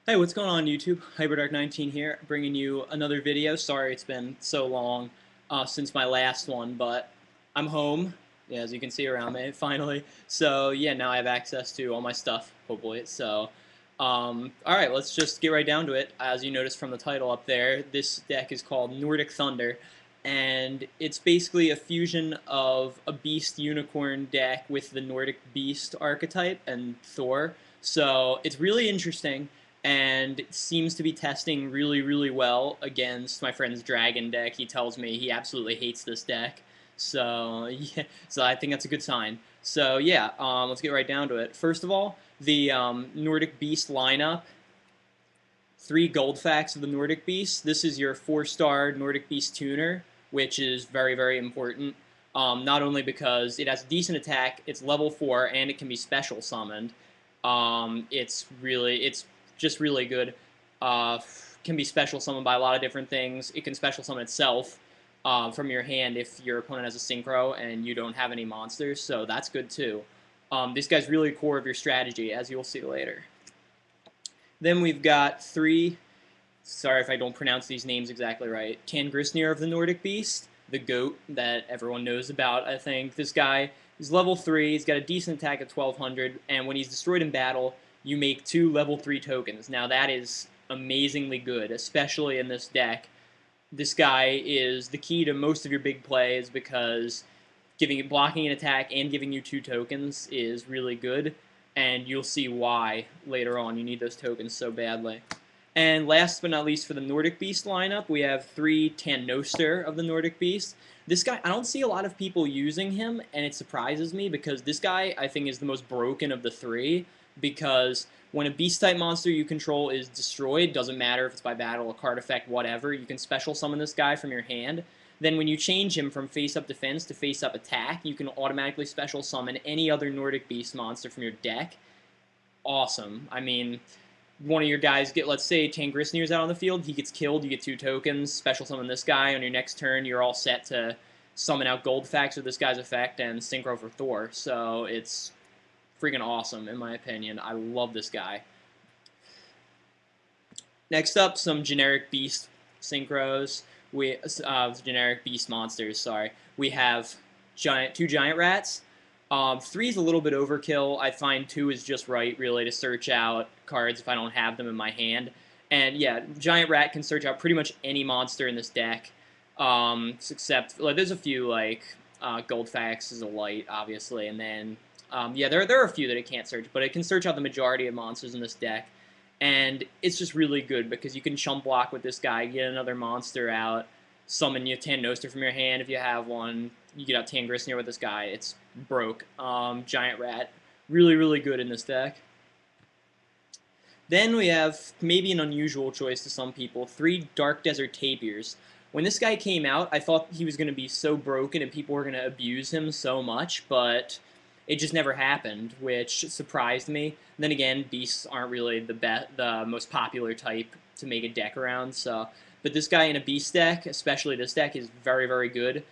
Hey, what's going on YouTube? Hyperdark19 here, bringing you another video. Sorry it's been so long since my last one, but I'm home, yeah, as you can see around me, finally. So yeah, now I have access to all my stuff, hopefully. So, alright, let's just get right down to it. As you notice from the title up there, this deck is called Nordic Thunder, and it's basically a fusion of a Beast Unicorn deck with the Nordic Beast archetype and Thor. So it's really interesting and it seems to be testing really, really well against my friend's Dragon deck. He tells me he absolutely hates this deck, so yeah, so I think that's a good sign. So yeah, let's get right down to it. First of all, the Nordic Beast lineup. 3 gold facts of the Nordic Beast. This is your 4-star Nordic Beast tuner, which is very, very important. Not only because it has decent attack, it's level 4, and it can be special summoned. It's just really good. Can be special summoned by a lot of different things. It can special summon itself from your hand if your opponent has a synchro and you don't have any monsters, so that's good too. This guy's really core of your strategy, as you'll see later. Then we've got 3, sorry if I don't pronounce these names exactly right, Tangrisnir of the Nordic Beast, the GOAT that everyone knows about, I think. This guy is level 3, he's got a decent attack of 1200, and when he's destroyed in battle, you make 2 level 3 tokens. Now that is amazingly good, especially in this deck. This guy is the key to most of your big plays because blocking an attack and giving you 2 tokens is really good, and you'll see why later on. You need those tokens so badly. And last but not least, for the Nordic Beast lineup, we have 3 Tannoster of the Nordic Beast. This guy, I don't see a lot of people using him, and it surprises me because this guy, I think, is the most broken of the 3, because when a Beast-type monster you control is destroyed, doesn't matter if it's by battle, a card effect, whatever, you can special summon this guy from your hand. Then when you change him from face-up defense to face-up attack, you can automatically special summon any other Nordic Beast monster from your deck. Awesome. I mean, one of your guys let's say Tangrisnir's out on the field, he gets killed, you get 2 tokens, special summon this guy, on your next turn you're all set to summon out gold facts with this guy's effect and synchro for Thor. So it's freaking awesome in my opinion. I love this guy. Next up, some generic beast synchros. Generic beast monsters, sorry. We have 2 giant rats. 3 is a little bit overkill. I find 2 is just right, really, to search out cards if I don't have them in my hand. And yeah, Giant Rat can search out pretty much any monster in this deck, except there's a few like Goldfax is a light, obviously, and then yeah, there are a few that it can't search, but it can search out the majority of monsters in this deck. And it's just really good because you can chump block with this guy, get another monster out, summon your Tannoster from your hand if you have one. You get out Tangrisnir with this guy. It's broke. Giant Rat. Really, really good in this deck. Then we have maybe an unusual choice to some people, 3 Dark Desert Tapirs. When this guy came out, I thought he was going to be so broken and people were going to abuse him so much, but it just never happened, which surprised me. And then again, beasts aren't really the most popular type to make a deck around, so. But this guy in a beast deck, especially this deck, is very, very good.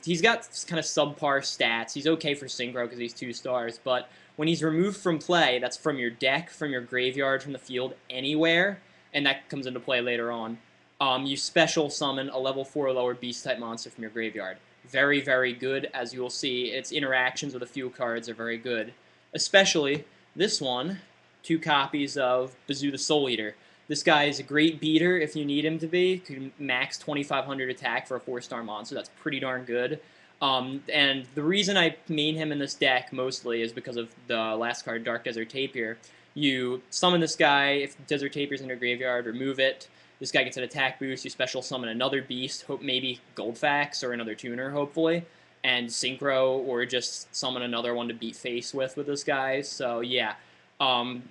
He's got kind of subpar stats. He's okay for synchro because he's 2 stars, but when he's removed from play, that's from your deck, from your graveyard, from the field, anywhere, and that comes into play later on. You special summon a level 4 or lower beast-type monster from your graveyard. Very, very good, as you will see. Its interactions with a few cards are very good. Especially this one, 2 copies of Bazoo the Soul Eater. This guy is a great beater if you need him to be. Can max 2500 attack for a 4-star monster. That's pretty darn good. And the reason I main him in this deck mostly is because of the last card, Dark Desert Tapir. You summon this guy, if Desert Tapir's in your graveyard, remove it. This guy gets an attack boost, you special summon another beast, hope maybe Goldfax or another tuner, hopefully, and synchro, or just summon another one to beat face with this guy. So yeah,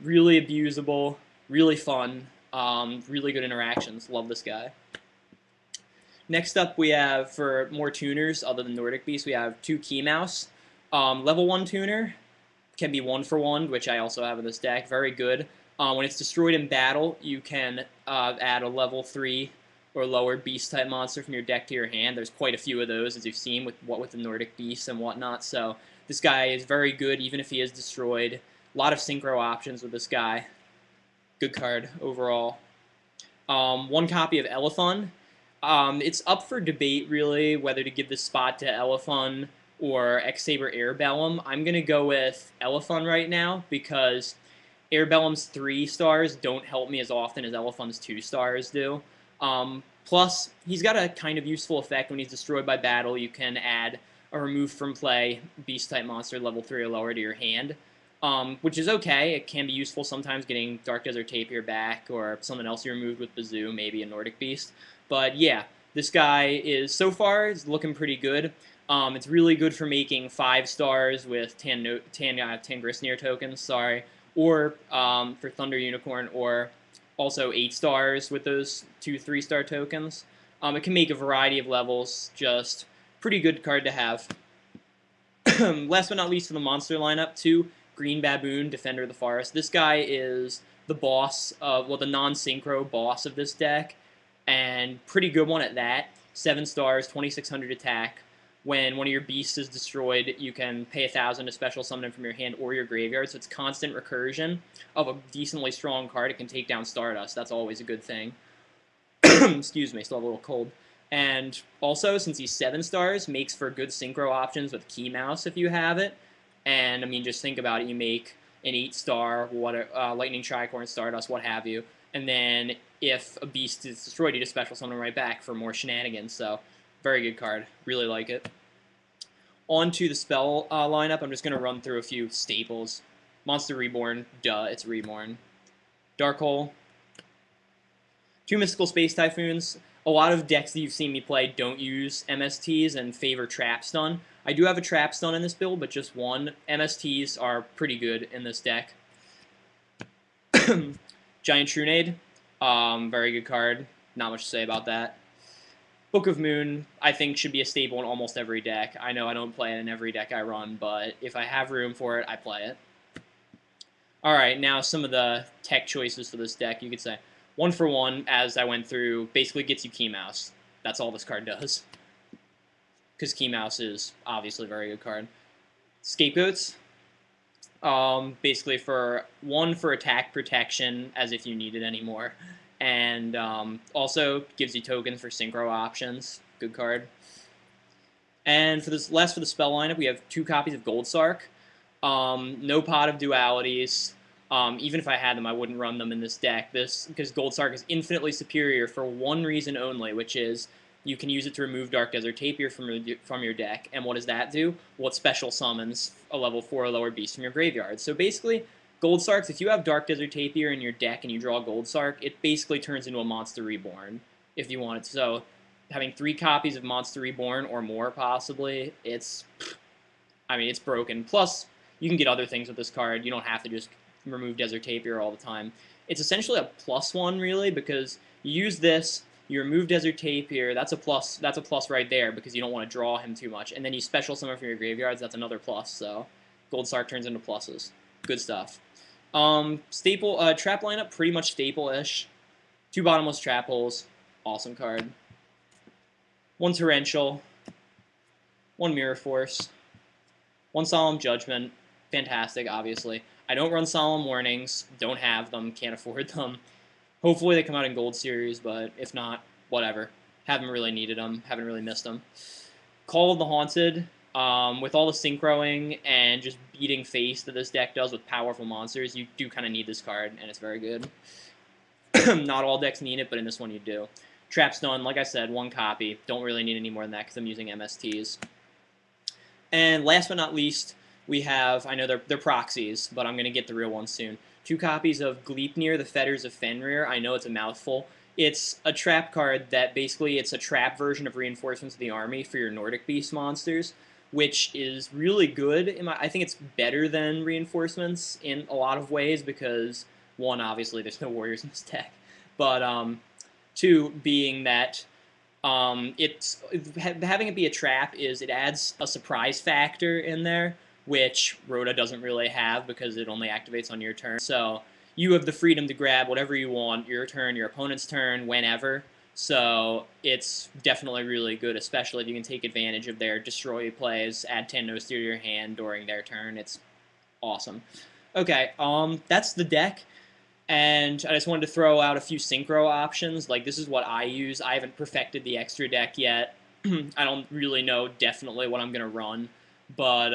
really abusable, really fun, really good interactions. Love this guy. Next up, we have, for more tuners other than Nordic Beast, we have 2 Key Mouse. Level 1 tuner can be 1-for-1, which I also have in this deck. Very good. When it's destroyed in battle, you can add a level 3 or lower beast-type monster from your deck to your hand. There's quite a few of those, as you've seen, with the Nordic Beasts and whatnot. So this guy is very good, even if he is destroyed. A lot of synchro options with this guy. Good card overall. One copy of Elefun. It's up for debate, really, whether to give this spot to Elefun or X-Saber Airbellum. I'm going to go with Elefun right now because Airbellum's 3 stars don't help me as often as Elefun's 2 stars do. Plus, he's got a kind of useful effect when he's destroyed by battle. You can add a remove from play beast-type monster level 3 or lower to your hand. Which is okay. It can be useful sometimes getting Dark Desert Tapir back or something else you removed with Bazoo, maybe a Nordic Beast. But yeah, this guy is, so far, is looking pretty good. It's really good for making 5 stars with Tangrisnir tokens, sorry, or for Thunder Unicorn, or also 8 stars with those 2 3-star tokens. It can make a variety of levels, just pretty good card to have. Last but not least, for the monster lineup, 2 Green Baboon, Defender of the Forest. This guy is the boss of, well, the non-synchro boss of this deck, and pretty good one at that. 7 stars, 2600 attack. When one of your beasts is destroyed, you can pay 1,000 to special summon him from your hand or your graveyard, so it's constant recursion of a decently strong card. It can take down Stardust. That's always a good thing. Excuse me, still have a little cold. And also, since he's 7 stars, makes for good synchro options with Key Mouse if you have it. And, I mean, just think about it. You make an 8-star, Lightning Tricorn, Stardust, what have you. And then if a beast is destroyed, you just special summon right back for more shenanigans. So, very good card. Really like it. On to the spell lineup. I'm just going to run through a few staples. Monster Reborn. Duh, it's Reborn. Dark Hole. 2 Mystical Space Typhoons. A lot of decks that you've seen me play don't use MSTs and favor Trap Stun. I do have a Trap Stun in this build, but just one. MSTs are pretty good in this deck. Giant Trunade, very good card. Not much to say about that. Book of Moon, I think, should be a staple in almost every deck. I know I don't play it in every deck I run, but if I have room for it, I play it. Alright, now some of the tech choices for this deck, you could say. 1 for 1, as I went through, basically gets you Key Mouse. That's all this card does. Because Key Mouse is obviously a very good card. Scapegoats. Basically for 1 for attack protection, as if you need it anymore. And also gives you tokens for synchro options. Good card. And for this last for the spell lineup, we have 2 copies of Gold Sark. No Pot of Dualities. Even if I had them, I wouldn't run them in this deck. Because Gold Sark is infinitely superior for one reason only, which is you can use it to remove Dark Desert Tapir from your deck. And what does that do? Well, it special summons a level 4 or lower beast from your graveyard. So basically, Gold Sarks, if you have Dark Desert Tapir in your deck and you draw Gold Sark, it basically turns into a Monster Reborn, if you want it. So having 3 copies of Monster Reborn or more, possibly, it's broken. Plus, you can get other things with this card. You don't have to just remove Desert Tapir all the time. It's essentially a +1, really, because you use this, you remove Desert Tapir, that's a plus right there, because you don't want to draw him too much. And then you special summon from your graveyards, that's another plus, so Gold Sark turns into pluses. Good stuff. Trap lineup, pretty much staple-ish. 2 bottomless trap holes, awesome card. 1 Torrential, 1 Mirror Force, 1 Solemn Judgment, fantastic, obviously. I don't run Solemn Warnings, don't have them, can't afford them. Hopefully they come out in Gold Series, but if not, whatever. Haven't really needed them, haven't really missed them. Call of the Haunted, with all the synchroing and just beating face that this deck does with powerful monsters, you do kind of need this card, and it's very good. Not all decks need it, but in this one you do. Trap Stun, like I said, 1 copy. Don't really need any more than that because I'm using MSTs. And last but not least, we have, I know they're proxies, but I'm going to get the real ones soon. 2 copies of Gleipnir, the Fetters of Fenrir. I know it's a mouthful. It's a trap card that basically it's a trap version of Reinforcements of the Army for your Nordic Beast monsters, which is really good. I think it's better than Reinforcements in a lot of ways because, 1, obviously there's no warriors in this deck, but 2, being that having it be a trap is it adds a surprise factor in there, which Rhoda doesn't really have because it only activates on your turn. So you have the freedom to grab whatever you want, your turn, your opponent's turn, whenever. So it's definitely really good, especially if you can take advantage of their destroy plays, add 10 no steer to your hand during their turn. It's awesome. Okay, that's the deck. And I just wanted to throw out a few synchro options. Like, this is what I use. I haven't perfected the extra deck yet. I don't really know definitely what I'm going to run. But,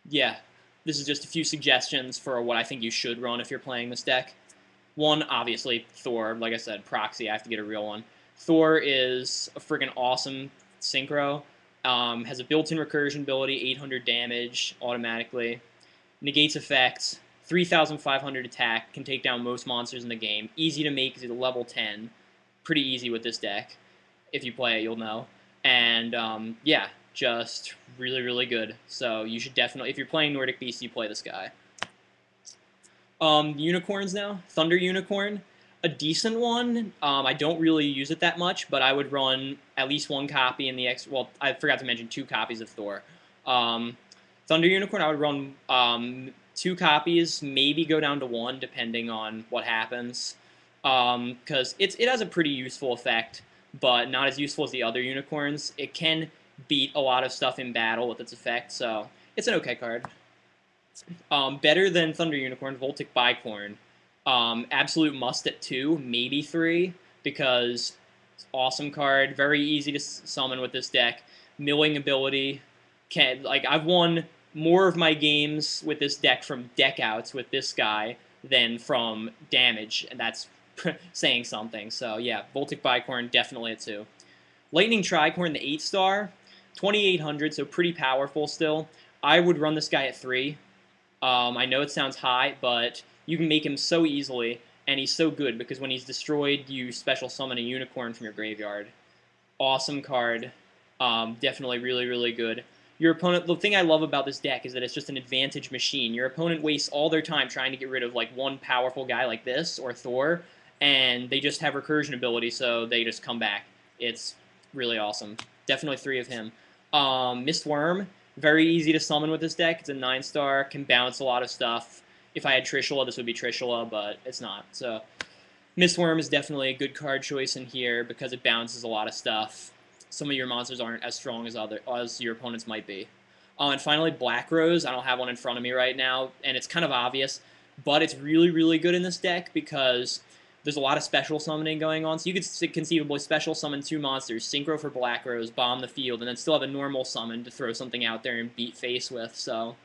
yeah, this is just a few suggestions for what I think you should run if you're playing this deck. One, obviously, Thor. Like I said, proxy. I have to get a real one. Thor is a friggin' awesome synchro. Has a built-in recursion ability, 800 damage automatically. Negates effects, 3,500 attack, can take down most monsters in the game. Easy to make, is level 10. Pretty easy with this deck. If you play it, you'll know. And, yeah, just really, really good. So you should definitely, if you're playing Nordic Beast, you play this guy. Unicorns now. Thunder Unicorn. A decent one. I don't really use it that much, but I would run at least one copy in the well, I forgot to mention 2 copies of Thor. Thunder Unicorn, I would run 2 copies, maybe go down to 1, depending on what happens. Because it has a pretty useful effect, but not as useful as the other unicorns. It can beat a lot of stuff in battle with its effect, so it's an okay card. Better than Thunder Unicorn, Voltic Bicorn. Absolute must at 2, maybe 3, because awesome card, very easy to summon with this deck. Milling ability, I've won more of my games with this deck from deck outs with this guy than from damage, and that's saying something. So yeah, Voltic Bicorn definitely a 2. Lightning Tricorn, the 8-star, 2,800, so pretty powerful still. I would run this guy at 3. I know it sounds high, but you can make him so easily, and he's so good because when he's destroyed, you special summon a unicorn from your graveyard. Awesome card. Definitely really, really good. Your opponent, the thing I love about this deck is that it's just an advantage machine. Your opponent wastes all their time trying to get rid of like one powerful guy like this or Thor, and they just have recursion ability, so they just come back. It's really awesome. Definitely 3 of him. Mistworm, very easy to summon with this deck. It's a 9-star, can bounce a lot of stuff. If I had Trishula, this would be Trishula, but it's not. So Mistworm is definitely a good card choice in here because it bounces a lot of stuff. Some of your monsters aren't as strong as your opponents might be. And finally, Black Rose. I don't have one in front of me right now, and it's kind of obvious, but it's really, really good in this deck because there's a lot of special summoning going on. So you could conceivably special summon 2 monsters, Synchro for Black Rose, bomb the field, and then still have a normal summon to throw something out there and beat face with. So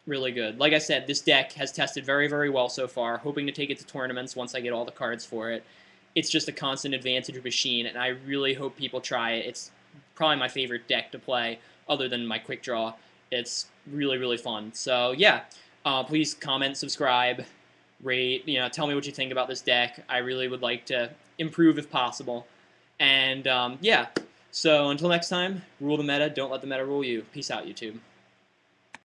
really good. Like I said, this deck has tested very, very well so far. Hoping to take it to tournaments once I get all the cards for it. It's just a constant advantage machine, and I really hope people try it. It's probably my favorite deck to play, other than my quick draw. It's really, really fun. So yeah, please comment, subscribe, rate. Tell me what you think about this deck. I really would like to improve if possible. And yeah, so until next time, rule the meta. Don't let the meta rule you. Peace out, YouTube.